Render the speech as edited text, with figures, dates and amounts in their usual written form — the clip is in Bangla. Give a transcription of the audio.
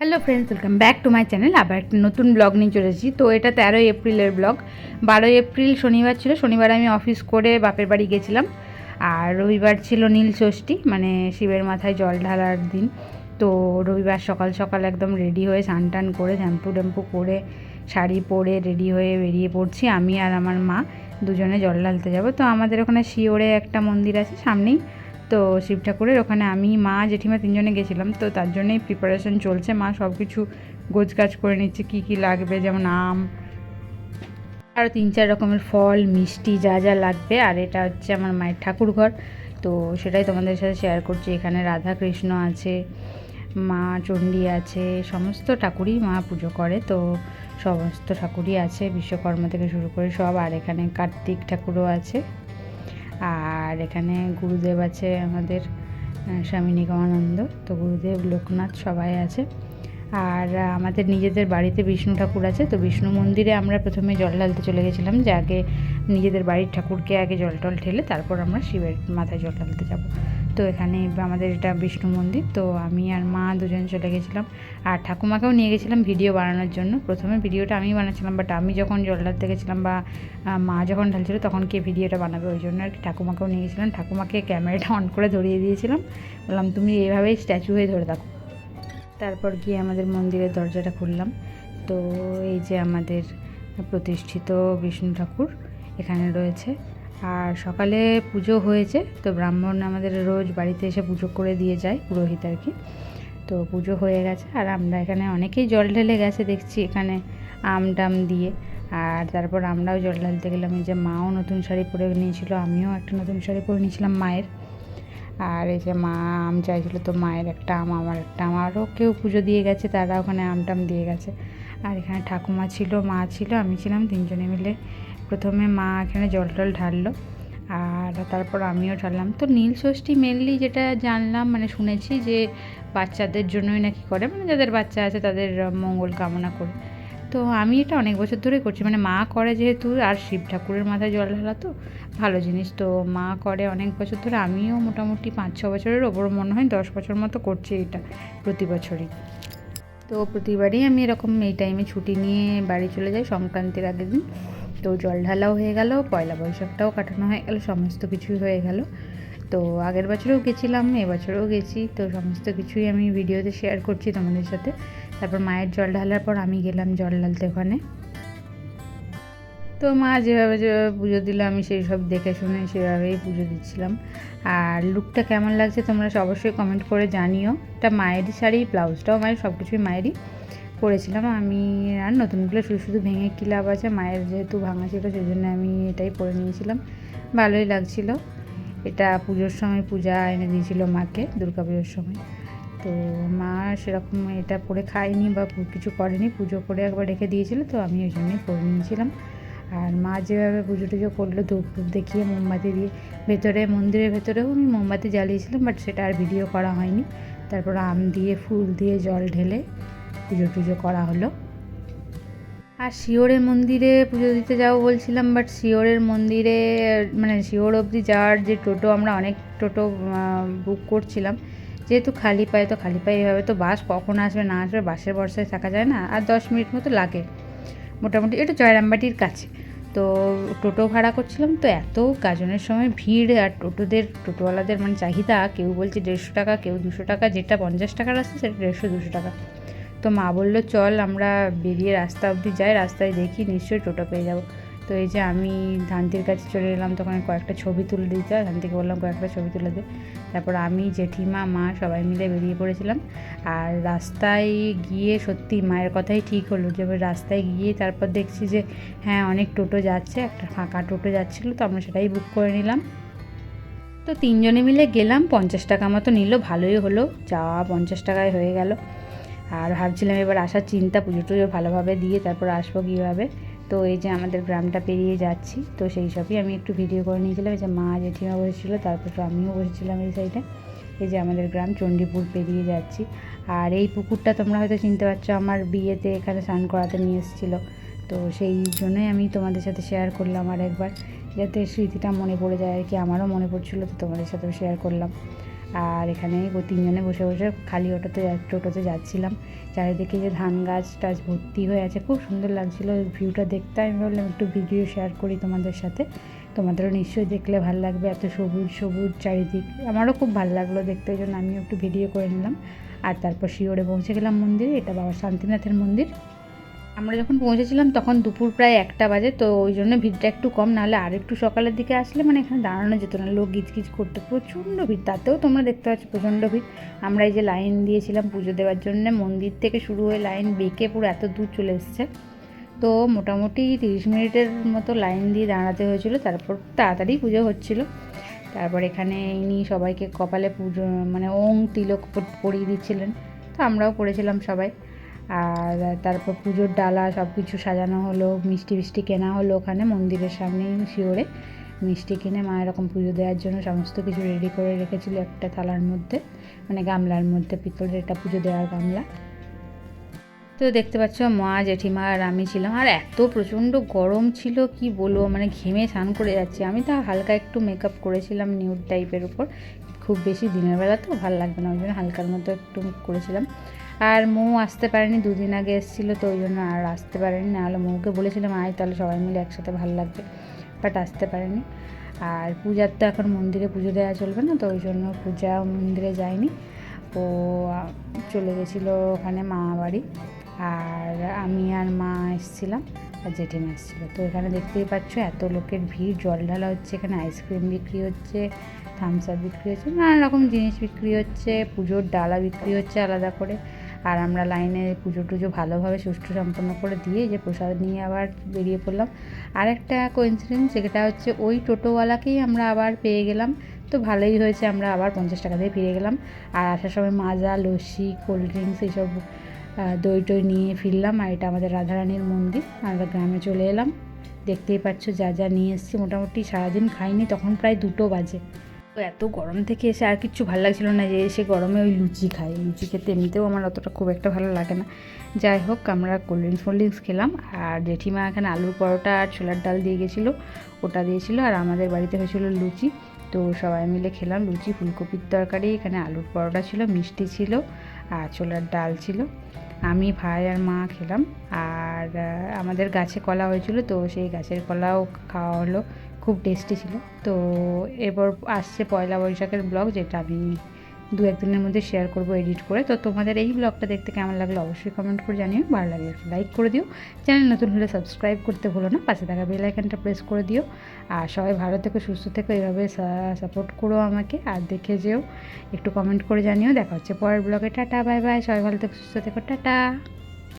Hello friends, welcome back to my channel. আবার একটা নতুন ব্লগ নিয়ে চলে এসেছি। তো এটা 13ই এপ্রিলের ব্লগ। 12ই এপ্রিল শনিবার ছিল। শনিবার আমি অফিস করে বাপের বাড়ি গেছিলাম। আর রবিবার ছিল নীল ষষ্ঠী, মানে শিবের মাথায় জল ঢালার দিন। তো রবিবার সকাল সকাল একদম রেডি হয়ে স্নান টান করে শ্যাম্পু ট্যাম্পু করে শাড়ি পরে রেডি হয়ে বেরিয়ে পড়ছি। আমি আর আমার মা দুজনে জল ঢালতে যাব। তো আমাদের ওখানে শিওরে একটা মন্দির আছে সামনেই। তো শিব ঠাকুরের ওখানে আমি, মা, জেঠিমা তিনজনে গেছিলাম। তো তার জন্যই প্রিপারেশন চলছে। মা সব কিছু গোছগাছ করে নিচ্ছে, কী কী লাগবে, যেমন আম, আরও 3-4 রকমের ফল, মিষ্টি, যা যা লাগবে। আর এটা হচ্ছে আমার মায়ের ঠাকুর ঘর। তো সেটাই তোমাদের সাথে শেয়ার করছি। এখানে রাধা কৃষ্ণ আছে, মা চণ্ডী আছে, সমস্ত ঠাকুরই মা পুজো করে। তো সমস্ত ঠাকুরই আছে, বিশ্বকর্মা থেকে শুরু করে সব। আর এখানে কার্তিক ঠাকুরও আছে। আর এখানে গুরুদেব আছে আমাদের, স্বামী নিগমানন্দ। তো গুরুদেব, লোকনাথ সবাই আছে। আর আমাদের নিজেদের বাড়িতে বিষ্ণু ঠাকুর আছে। তো বিষ্ণু মন্দিরে আমরা প্রথমে জল ঢালতে চলে গেছিলাম, যে আগে নিজেদের বাড়ির ঠাকুরকে আগে জল টল ঢেলে তারপর আমরা শিবের মাথায় জল ঢালতে যাব। তো এখানে আমাদের এটা বিষ্ণু মন্দির। তো আমি আর মা দুজন চলে গেছিলাম। আর ঠাকুমাকেও নিয়ে গেছিলাম ভিডিও বানানোর জন্য। প্রথমে ভিডিওটা আমি বানাচ্ছিলাম, বাট আমি যখন জল ঢালতে গেছিলাম বা মা যখন ঢালছিল তখন কে ভিডিওটা বানাবে, ওই জন্য আর কি ঠাকুমাকেও নিয়ে গেছিলাম। ঠাকুমাকে ক্যামেরাটা অন করে ধরিয়ে দিয়েছিলাম, বললাম তুমি এইভাবেই স্ট্যাচু হয়ে ধরে থাকো। তারপর গিয়ে আমাদের মন্দিরের দরজাটা খুললাম। তো এই যে আমাদের প্রতিষ্ঠিত বিষ্ণু ঠাকুর এখানে রয়েছে। আর সকালে পুজো হয়েছে। তো ব্রাহ্মণ আমাদের রোজ বাড়িতে এসে পুজো করে দিয়ে যায়, পুরোহিত আর কি। তো পুজো হয়ে গেছে। আর আমরা এখানে অনেকেই জল ঢেলে গেছে দেখছি, এখানে আম টাম দিয়ে। আর তারপর আমরাও জল ঢালতে গেলাম। এই যে মাও নতুন শাড়ি পরে নিয়েছিল, আমিও একটা নতুন শাড়ি পরে নিয়েছিলাম মায়ের। আর এই যে মা আম চাইছিলো, তো মায়ের একটা আম, আমার একটা আম। আরও কেউ পুজো দিয়ে গেছে, তারা ওখানে আম টাম দিয়ে গেছে। আর এখানে ঠাকুমা ছিল, মা ছিল, আমি ছিলাম, তিনজনে মিলে প্রথমে মা এখানে জল টল ঢাললো। আর তারপর আমিও ঢাললাম। তো নীল ষষ্ঠী মেনলি যেটা জানলাম, মানে শুনেছি যে বাচ্চাদের জন্যই নাকি করে, মানে যাদের বাচ্চা আছে তাদের মঙ্গল কামনা করে। তো আমি এটা অনেক বছর ধরে করছি, মানে মা করে যেহেতু, আর শিব ঠাকুরের মাথায় জল ঢালা তো ভালো জিনিস। তো মা করে অনেক বছর ধরে, আমিও মোটামুটি 5-6 বছরের ওপর, মনে হয় 10 বছর মতো করছি এটা প্রতি বছরই। তো প্রতিবারই আমি এরকম এই টাইমে ছুটি নিয়ে বাড়ি চলে যাই সংক্রান্তির আগের দিন। তো জল ঢালাও হয়ে গেল, পয়লা বৈশাখটাও কাটানো হয়ে গেল, সমস্ত কিছুই হয়ে গেল। তো আগের বছরেও গেছিলাম, এবছরেও গেছি। তো সমস্ত কিছুই আমি ভিডিওতে শেয়ার করছি তোমাদের সাথে। তারপর মায়ের জল ঢালার পর আমি গেলাম জল ঢালতে ওখানে। তো মা যেভাবে যেভাবে পুজো দিল আমি সেই সব দেখে শুনে সেভাবেই পুজো দিচ্ছিলাম। আর লুকটা কেমন লাগছে তোমরা অবশ্যই কমেন্ট করে জানিও। এটা মায়েরই শাড়ি, ব্লাউজটাও মায়ের, সব কিছুই মায়েরই পরেছিলাম আমি। আর নতুনগুলো শুধু শুধু ভেঙে কী লাভ আছে, মায়ের যেহেতু ভাঙা ছিল সেই জন্য আমি এটাই পরে নিয়েছিলাম, ভালোই লাগছিল। এটা পুজোর সময় পূজা এনে দিয়েছিল মাকে, দুর্গা পুজোর সময়। তো মা সেরকম এটা পরে খায়নি বা কিছু করেনি, পুজো করে একবার রেখে দিয়েছিল, তো আমি ওই জন্যই পরে নিয়েছিলাম। আর মা যেভাবে পুজো টুজো করলো, ধূপ ধূপ দেখিয়ে মোমবাতি দিয়ে, ভেতরে মন্দিরের ভেতরেও আমি মোমবাতি জ্বালিয়েছিলাম, বাট সেটা আর ভিডিও করা হয়নি। তারপর আম দিয়ে, ফুল দিয়ে, জল ঢেলে পুজো টুজো করা হলো। আর শিওরের মন্দিরে পুজো দিতে যাবো বলছিলাম, বাট শিওরের মন্দিরে মানে শিওর অবধি যাওয়ার যে টোটো, আমরা অনেক টোটো বুক করছিলাম, যেহেতু খালি পায়ে, তো খালি পায়ে এভাবে তো বাস কখন আসবে না আসবে, বাসের ভরসায় থাকা যায় না। আর 10 মিনিট মতো লাগে মোটামুটি, এটা জয়রামবাটির কাছে। তো টোটো ভাড়া করছিলাম, তো এত গাজনের সময় ভিড়, আর টোটোওয়ালাদের মানে চাহিদা, কেউ বলছে 150 টাকা, কেউ 200 টাকা, যেটা 50 টাকার আসছে সেটা 150-200 টাকা। তো মা বললো চল আমরা বেরিয়ে রাস্তা অবধি যাই, রাস্তায় দেখি নিশ্চয়ই টোটো পেয়ে যাবো। তো এই যে আমি ধানতির কাছে চলে এলাম, তখন কয়েকটা ছবি তুলে দিতে হয়, ধানতিকে বললাম কয়েকটা ছবি তুলে দে। তারপর আমি, জেঠিমা, মা সবাই মিলে বেরিয়ে পড়েছিলাম। আর রাস্তায় গিয়ে সত্যি মায়ের কথাই ঠিক হলো, যে রাস্তায় গিয়ে তারপর দেখছি যে হ্যাঁ অনেক টোটো যাচ্ছে, একটা ফাঁকা টোটো যাচ্ছিলো, তো আমরা সেটাই বুক করে নিলাম। তো তিনজনে মিলে গেলাম, 50 টাকা মতো নিল, ভালোই হলো, যাওয়া 50 টাকায় হয়ে গেল। আর ভাবছিলাম এবার আসার চিন্তা, পুজো টুজো ভালোভাবে দিয়ে তারপর আসবো কীভাবে। তো এই যে আমাদের গ্রামটা পেরিয়ে যাচ্ছি, তো সেই সবই আমি একটু ভিডিও করে নিয়েছিলাম। এই যে মা জেঠিমা বসেছিলো, তারপর তো আমিও বসেছিলাম এই সাইডে। এই যে আমাদের গ্রাম চণ্ডীপুর পেরিয়ে যাচ্ছি। আর এই পুকুরটা তোমরা হয়তো চিনতে পারছো, আমার বিয়েতে এখানে স্নান করাতে নিয়ে এসেছিলো। তো সেই জন্যই আমি তোমাদের সাথে শেয়ার করলাম আর একবার, যাতে স্মৃতিটা মনে পড়ে যায় আর কি, আমারও মনে পড়ছিলো, তো তোমাদের সাথেও শেয়ার করলাম। আর এখানে তিনজনে বসে বসে খালি টোটোতে যাচ্ছিলাম। চারিদিকে যে ধান গাছ টাছ ভর্তি হয়ে আছে, খুব সুন্দর লাগছিল ভিউটা দেখতে। আমি ভাবলাম একটু ভিডিও শেয়ার করি তোমাদের সাথে, তোমাদেরও নিশ্চয়ই দেখলে ভালো লাগবে। এত সবুজ সবুজ চারিদিক, আমারও খুব ভালো লাগলো দেখতে, ওই জন্য আমিও একটু ভিডিও করে নিলাম। আর তারপর শিওরে পৌঁছে গেলাম মন্দিরে। এটা বাবা শান্তিনাথের মন্দির। আমরা যখন পৌঁছেছিলাম তখন দুপুর প্রায় 1টা বাজে, তো ওই জন্য ভিড়টা একটু কম, নাহলে আর একটু সকালের দিকে আসলে মানে এখানে দাঁড়ানো যেত না, লোক গিজগিজ করতে, প্রচণ্ড ভিড়। তাতেও তোমরা দেখতে পাচ্ছ প্রচণ্ড ভিড়। আমরা এই যে লাইন দিয়েছিলাম পুজো দেওয়ার জন্য, মন্দির থেকে শুরু হয়ে লাইন বেঁকে পুরো এত দূর চলে এসছে। তো মোটামুটি 30 মিনিটের মতো লাইন দিয়ে দাঁড়াতে হয়েছিল, তারপর তাড়াতাড়ি পুজো হচ্ছিল। তারপর এখানে ইনি সবাইকে কপালে পুজো মানে ওং তিলক পরিয়ে দিচ্ছিলেন, তো আমরাও পড়েছিলাম সবাই। আর তারপর পুজোর ডালা সব কিছু সাজানো হলো, মিষ্টি কেনা হলো ওখানে মন্দিরের সামনেই শিওরে। মিষ্টি কিনে মা এরকম পুজো দেওয়ার জন্য সমস্ত কিছু রেডি করে রেখেছিল একটা থালার মধ্যে, মানে গামলার মধ্যে, পিতলের একটা পুজো দেওয়ার গামলা। তো দেখতে পাচ্ছ মা, জেঠিমা আর আমি ছিলাম। আর এত প্রচণ্ড গরম ছিল কি বলবো, মানে ঘেমে স্নান করে যাচ্ছি। আমি তো হালকা একটু মেকআপ করেছিলাম নিউড টাইপের উপর, খুব বেশি দিনের বেলা তো ভালো লাগবে না, ওই জন্য হালকার মতো একটু করেছিলাম। আর মৌ আসতে পারেনি, 2 দিন আগে এসেছিলো, তো ওই জন্য আর আসতে পারেনি। নাহলে মৌকে বলেছিলাম আয় তাহলে সবাই মিলে একসাথে ভালো লাগবে, বাট আসতে পারেনি। আর পূজার তো এখন মন্দিরে পুজো দেওয়া চলবে না, তো ওই জন্য পূজা মন্দিরে যায়নি, ও চলে গেছিলো ওখানে মামা বাড়ি। আর আমি আর মা এসেছিলাম, আর জেঠিমা এসেছিলো। তো এখানে দেখতেই পাচ্ছ এত লোকের ভিড়, জল ঢালা হচ্ছে, এখানে আইসক্রিম বিক্রি হচ্ছে, থামস আপ বিক্রি হচ্ছে, নানা রকম জিনিস বিক্রি হচ্ছে, পুজোর ডালা বিক্রি হচ্ছে আলাদা করে। আর আমরা লাইনে পুজো টুজো ভালোভাবে সুষ্ঠু সম্পন্ন করে দিয়ে যে প্রসাদ নিয়ে আবার বেরিয়ে পড়লাম। আর একটা কোইন্সিডেন্স, যেটা হচ্ছে ওই টোটোওয়ালাকেই আমরা আবার পেয়ে গেলাম, তো ভালোই হয়েছে, আমরা আবার 50 টাকা দিয়ে ফিরে গেলাম। আর আসার সময় মাজা, লস্যি, কোল্ড ড্রিঙ্কস এইসব দই টই নিয়ে ফিরলাম। আর এটা আমাদের রাধারানীর মন্দির। আমরা গ্রামে চলে এলাম, দেখতেই পাচ্ছ যা যা নিয়ে এসেছি। মোটামুটি সারাদিন খাইনি, তখন প্রায় 2টো বাজে। তো এত গরম থেকে এসে আর কিচ্ছু ভালো লাগছিল না, যে এসে গরমে ওই লুচি খাই। লুচি খেতে এমনিতেও আমার অতটা খুব একটা ভালো লাগে না। যাই হোক, আমরা কোল্ড ড্রিঙ্কস খেলাম। আর জেঠিমা এখানে আলুর পরোটা আর ছোলার ডাল দিয়ে গেছিলো, ওটা দিয়েছিল। আর আমাদের বাড়িতে হয়েছিল লুচি, তো সবাই মিলে খেলাম লুচি, ফুলকপির তরকারি, এখানে আলুর পরোটা ছিল, মিষ্টি ছিল, আর ছোলার ডাল ছিল। আমি, ভাই আর মা খেলাম। আর আমাদের গাছে কলা হয়েছিল, তো সেই গাছের কলাও খাওয়া হলো, খুব টেস্টি ছিল। তো এরপর আসছে পয়লা বৈশাখের ব্লগ, যেটা আমি 2-1 দিনের মধ্যে শেয়ার করব এডিট করে। তো তোমাদের এই ব্লগটা দেখতে কেমন লাগলো অবশ্যই কমেন্ট করে জানিও, ভালো লাগলে একটু লাইক করে দিও, চ্যানেল নতুন হলে সাবস্ক্রাইব করতে ভুলো না, পাশে থাকা বেল আইকনটা প্রেস করে দিও। আর সবাই ভালো থেকো, সুস্থ থেকো, এভাবে সাপোর্ট করো আমাকে, আর দেখে যেও, একটু কমেন্ট করে জানিও। দেখা হচ্ছে পরের ব্লগে। টাটা, বাই বাই, সবাই ভালো থেকো, সুস্থ থেকো, টাটা।